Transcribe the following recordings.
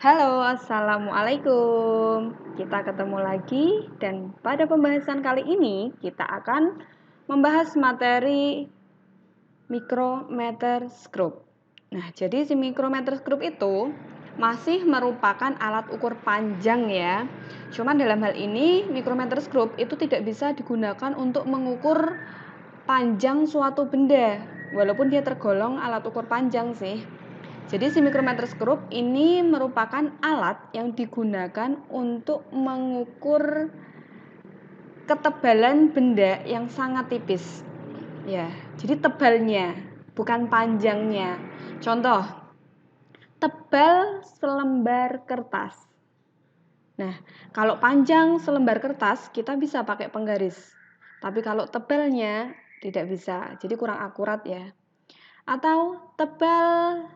Halo, assalamualaikum. Kita ketemu lagi, dan pada pembahasan kali ini kita akan membahas materi mikrometerskop. Nah, jadi si mikrometerskop itu masih merupakan alat ukur panjang ya. Cuman dalam hal ini mikrometerskop itu tidak bisa digunakan untuk mengukur panjang suatu benda, walaupun dia tergolong alat ukur panjang sih. Jadi si mikrometerskop ini merupakan alat yang digunakan untuk mengukur ketebalan benda yang sangat tipis. Ya, jadi tebalnya, bukan panjangnya. Contoh, tebal selembar kertas. Nah, kalau panjang selembar kertas kita bisa pakai penggaris. Tapi kalau tebalnya tidak bisa, jadi kurang akurat ya. Atau tebal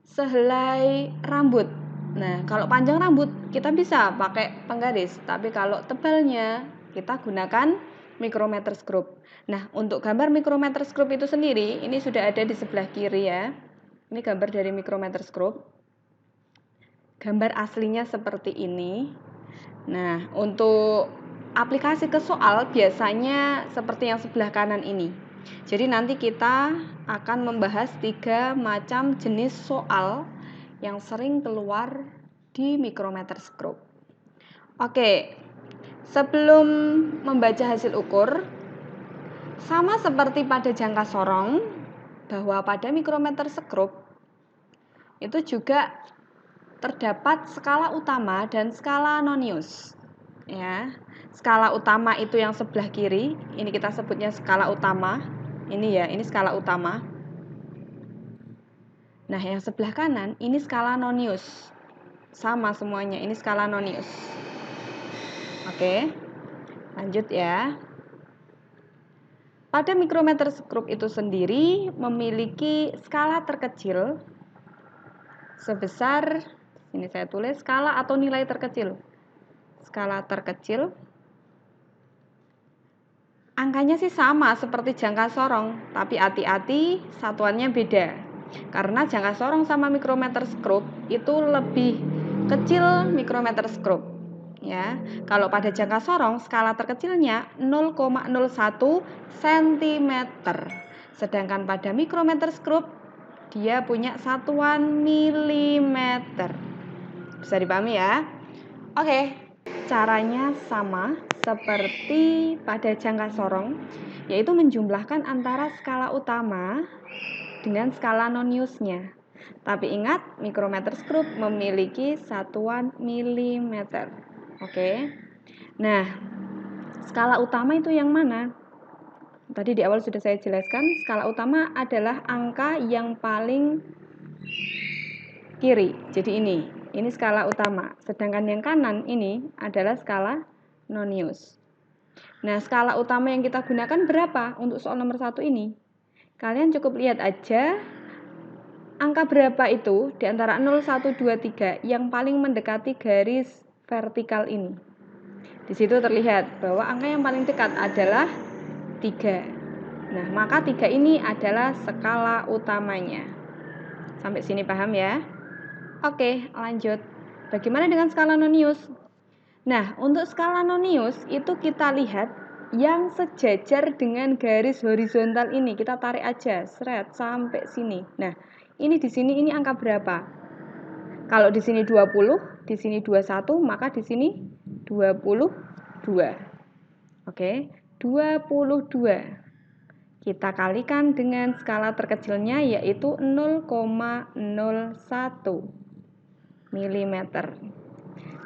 sehelai rambut. Nah, kalau panjang rambut kita bisa pakai penggaris, tapi kalau tebalnya kita gunakan mikrometerskop. Nah, untuk gambar mikrometerskop itu sendiri, ini sudah ada di sebelah kiri ya. Ini gambar dari mikrometerskop. Gambar aslinya seperti ini. Nah, untuk aplikasi ke soal biasanya seperti yang sebelah kanan ini. Jadi nanti kita akan membahas 3 macam jenis soal yang sering keluar di mikrometerskop. Oke, sebelum membaca hasil ukur, sama seperti pada jangka sorong, bahwa pada mikrometerskop itu juga terdapat skala utama dan skala nonius. Ya, skala utama itu yang sebelah kiri, ini kita sebutnya skala utama. Ini ya, ini skala utama. Nah, yang sebelah kanan ini skala nonius. Sama semuanya, ini skala nonius. Oke, lanjut ya. Pada mikrometerskop itu sendiri memiliki skala terkecil sebesar, ini saya tulis skala atau nilai terkecil. Skala terkecil angkanya sih sama seperti jangka sorong, tapi hati-hati satuannya beda. Karena jangka sorong sama mikrometerskop itu lebih kecil mikrometerskop. Ya, kalau pada jangka sorong skala terkecilnya 0,01 cm. Sedangkan pada mikrometerskop dia punya satuan milimeter. Bisa dipahami ya? Oke, caranya sama seperti pada jangka sorong, yaitu menjumlahkan antara skala utama dengan skala noniusnya. Tapi ingat, mikrometerskop memiliki satuan milimeter. Oke. Nah, skala utama itu yang mana? Tadi di awal sudah saya jelaskan, skala utama adalah angka yang paling kiri. Jadi ini skala utama. Sedangkan yang kanan ini adalah skala nonius. Nah, skala utama yang kita gunakan berapa untuk soal nomor 1 ini? Kalian cukup lihat aja angka berapa itu di antara 0, 1, 2, 3 yang paling mendekati garis vertikal ini. Di situ terlihat bahwa angka yang paling dekat adalah 3. Nah, maka 3 ini adalah skala utamanya. Sampai sini paham ya? Oke, lanjut. Bagaimana dengan skala nonius? Nah, untuk skala nonius itu kita lihat yang sejajar dengan garis horizontal ini. Kita tarik aja, seret sampai sini. Nah, ini di sini ini angka berapa? Kalau di sini 20, di sini 21, maka di sini 22. Oke, 22. Kita kalikan dengan skala terkecilnya yaitu 0,01 mm.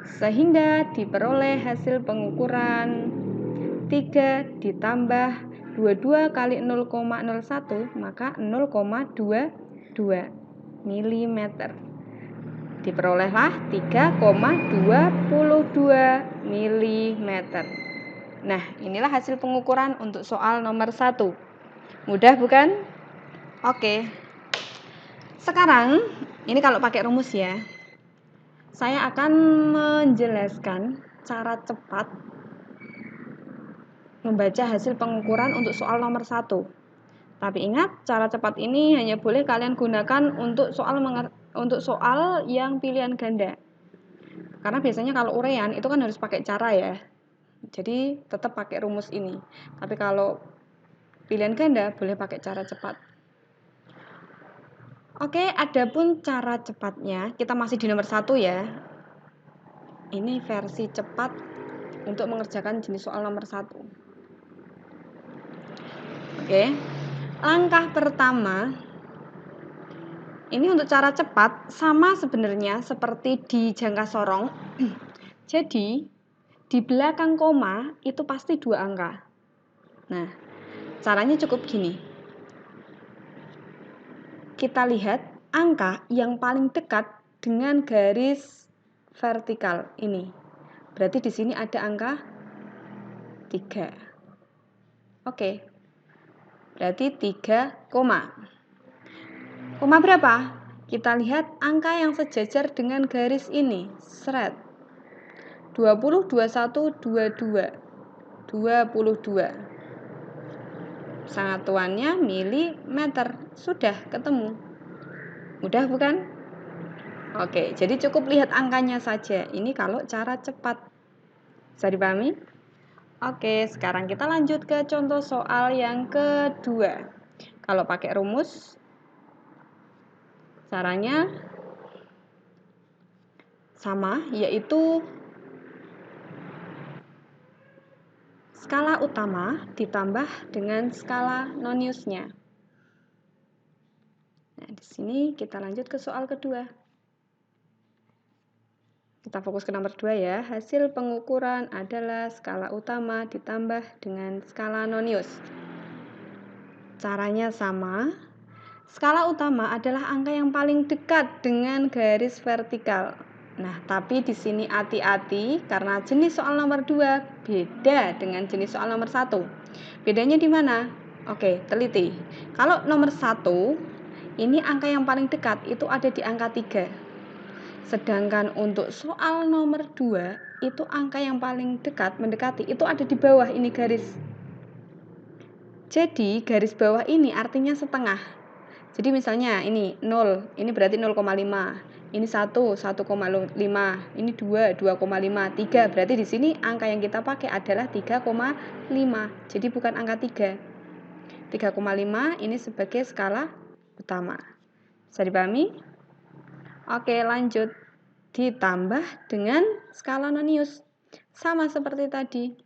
Sehingga diperoleh hasil pengukuran 3 ditambah 22 kali 0,01 maka 0,22 mm. Diperolehlah 3,22 mm. Nah, inilah hasil pengukuran untuk soal nomor 1. Mudah bukan? Oke. Sekarang, ini kalau pakai rumus ya. Saya akan menjelaskan cara cepat membaca hasil pengukuran untuk soal nomor 1. Tapi ingat, cara cepat ini hanya boleh kalian gunakan untuk soal yang pilihan ganda. Karena biasanya kalau urean itu kan harus pakai cara ya. Jadi tetap pakai rumus ini. Tapi kalau pilihan ganda boleh pakai cara cepat. Oke, adapun cara cepatnya, kita masih di nomor 1 ya. Ini versi cepat untuk mengerjakan jenis soal nomor 1. Oke, langkah pertama, ini untuk cara cepat sama sebenarnya seperti di jangka sorong. Jadi, di belakang koma itu pasti 2 angka. Nah, caranya cukup gini. Kita lihat angka yang paling dekat dengan garis vertikal ini. Berarti di sini ada angka 3. Oke. Berarti 3, koma berapa? Kita lihat angka yang sejajar dengan garis ini. Seret. 20, 21, 22. 22. Satuannya milimeter. Sudah ketemu. Mudah bukan? Oke, jadi cukup lihat angkanya saja. Ini kalau cara cepat. Bisa dipahami? Oke, sekarang kita lanjut ke contoh soal yang kedua. Kalau pakai rumus, caranya sama, yaitu skala utama ditambah dengan skala noniusnya. Nah, di sini kita lanjut ke soal kedua. Kita fokus ke nomor 2 ya. Hasil pengukuran adalah skala utama ditambah dengan skala nonius. Caranya sama. Skala utama adalah angka yang paling dekat dengan garis vertikal. Nah, tapi di sini hati-hati karena jenis soal nomor 2 beda dengan jenis soal nomor 1. Bedanya di mana? Oke, teliti. Kalau nomor 1, ini angka yang paling dekat itu ada di angka 3. Sedangkan untuk soal nomor 2, itu angka yang paling dekat, mendekati, itu ada di bawah ini garis. Jadi, garis bawah ini artinya setengah. Jadi misalnya ini 0, ini berarti 0,5. Ini 1, 1,5. Ini 2, 2,5. 3, berarti di sini angka yang kita pakai adalah 3,5. Jadi bukan angka 3. 3,5 ini sebagai skala utama. Bisa dipahami? Oke, lanjut. Ditambah dengan skala nonius. Sama seperti tadi.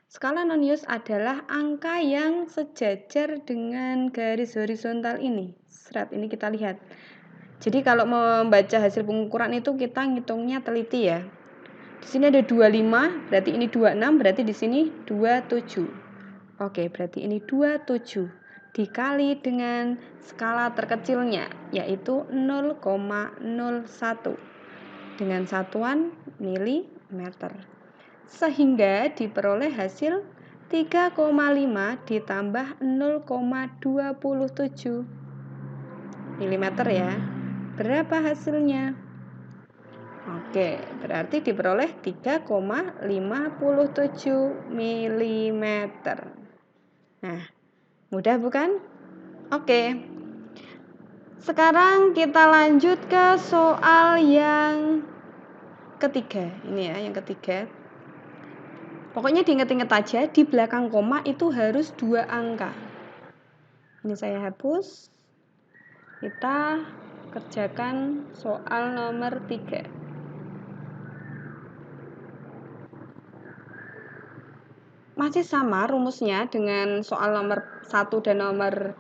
Skala nonius adalah angka yang sejajar dengan garis horizontal ini. Seret, ini kita lihat. Jadi kalau membaca hasil pengukuran itu kita ngitungnya teliti ya. Di sini ada 25, berarti ini 26, berarti di sini 27. Oke, berarti ini 27 dikali dengan skala terkecilnya, yaitu 0,01 dengan satuan milimeter. Sehingga diperoleh hasil 3,5 ditambah 0,27 milimeter ya. Berapa hasilnya? Oke, berarti diperoleh 3,57 milimeter. Nah, mudah bukan? Oke. Sekarang kita lanjut ke soal yang ketiga. Ini ya, yang ketiga. Pokoknya diingat-ingat aja, di belakang koma itu harus 2 angka. Ini saya hapus. Kita kerjakan soal nomor 3. Masih sama rumusnya dengan soal nomor 1 dan nomor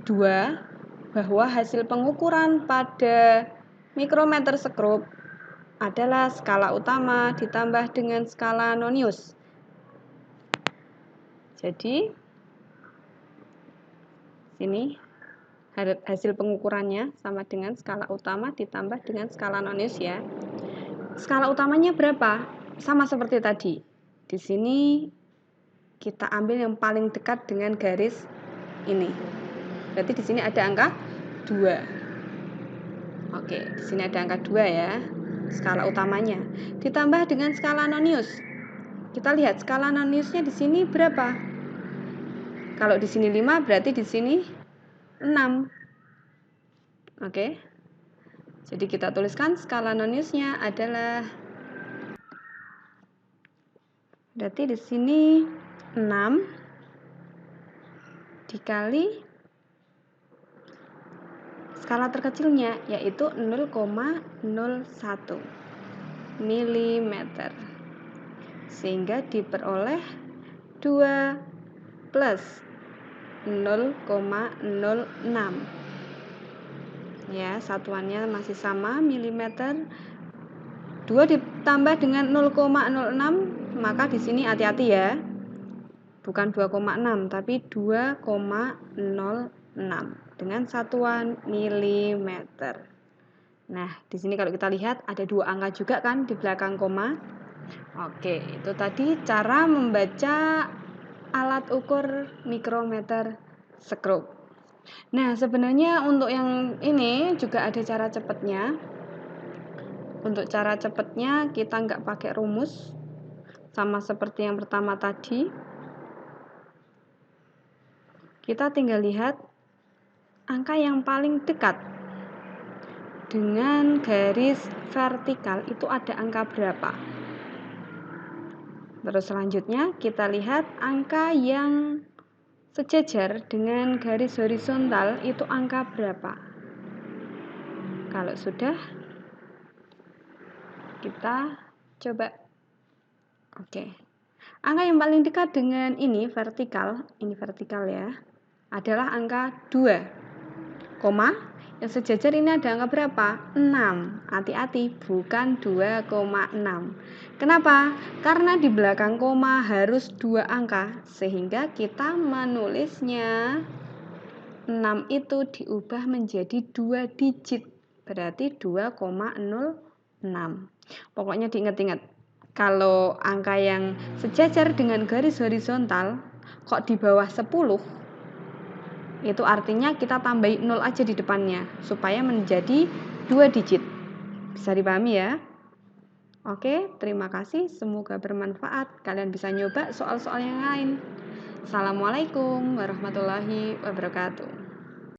2, bahwa hasil pengukuran pada mikrometer skrup adalah skala utama ditambah dengan skala nonius. Jadi, sini hasil pengukurannya sama dengan skala utama ditambah dengan skala nonius ya. Skala utamanya berapa? Sama seperti tadi. Di sini kita ambil yang paling dekat dengan garis ini. Berarti di sini ada angka 2. Oke, di sini ada angka 2 ya. Skala utamanya ditambah dengan skala nonius. Kita lihat skala noniusnya di sini berapa? Kalau di sini 5, berarti di sini 6. Oke. Jadi kita tuliskan skala noniusnya adalah Berarti di sini 6 dikali skala terkecilnya, yaitu 0,01 mm. Sehingga diperoleh 2 plus 0,06. Ya, satuannya masih sama, milimeter. 2 ditambah dengan 0,06, maka di sini hati-hati ya. Bukan 2,6 tapi 2,06 dengan satuan milimeter. Nah, di sini kalau kita lihat ada 2 angka juga kan di belakang koma. Oke, itu tadi cara membaca alat ukur mikrometer skrup. Nah, sebenarnya untuk yang ini juga ada cara cepatnya. Untuk cara cepatnya kita nggak pakai rumus, sama seperti yang pertama tadi. Kita tinggal lihat angka yang paling dekat dengan garis vertikal itu ada angka berapa. Terus selanjutnya kita lihat angka yang sejajar dengan garis horizontal itu angka berapa. Kalau sudah, kita coba. Oke. Angka yang paling dekat dengan ini vertikal ya, adalah angka 2, yang sejajar ini ada angka berapa? 6. Hati-hati, bukan 2,6. Kenapa? Karena di belakang koma harus 2 angka, sehingga kita menulisnya 6 itu diubah menjadi 2 digit, berarti 2,06. Pokoknya diingat-ingat, kalau angka yang sejajar dengan garis horizontal kok di bawah 10, itu artinya kita tambahin 0 aja di depannya supaya menjadi 2 digit. Bisa dipahami ya? Oke, terima kasih, semoga bermanfaat. Kalian bisa nyoba soal-soal yang lain. Assalamualaikum warahmatullahi wabarakatuh.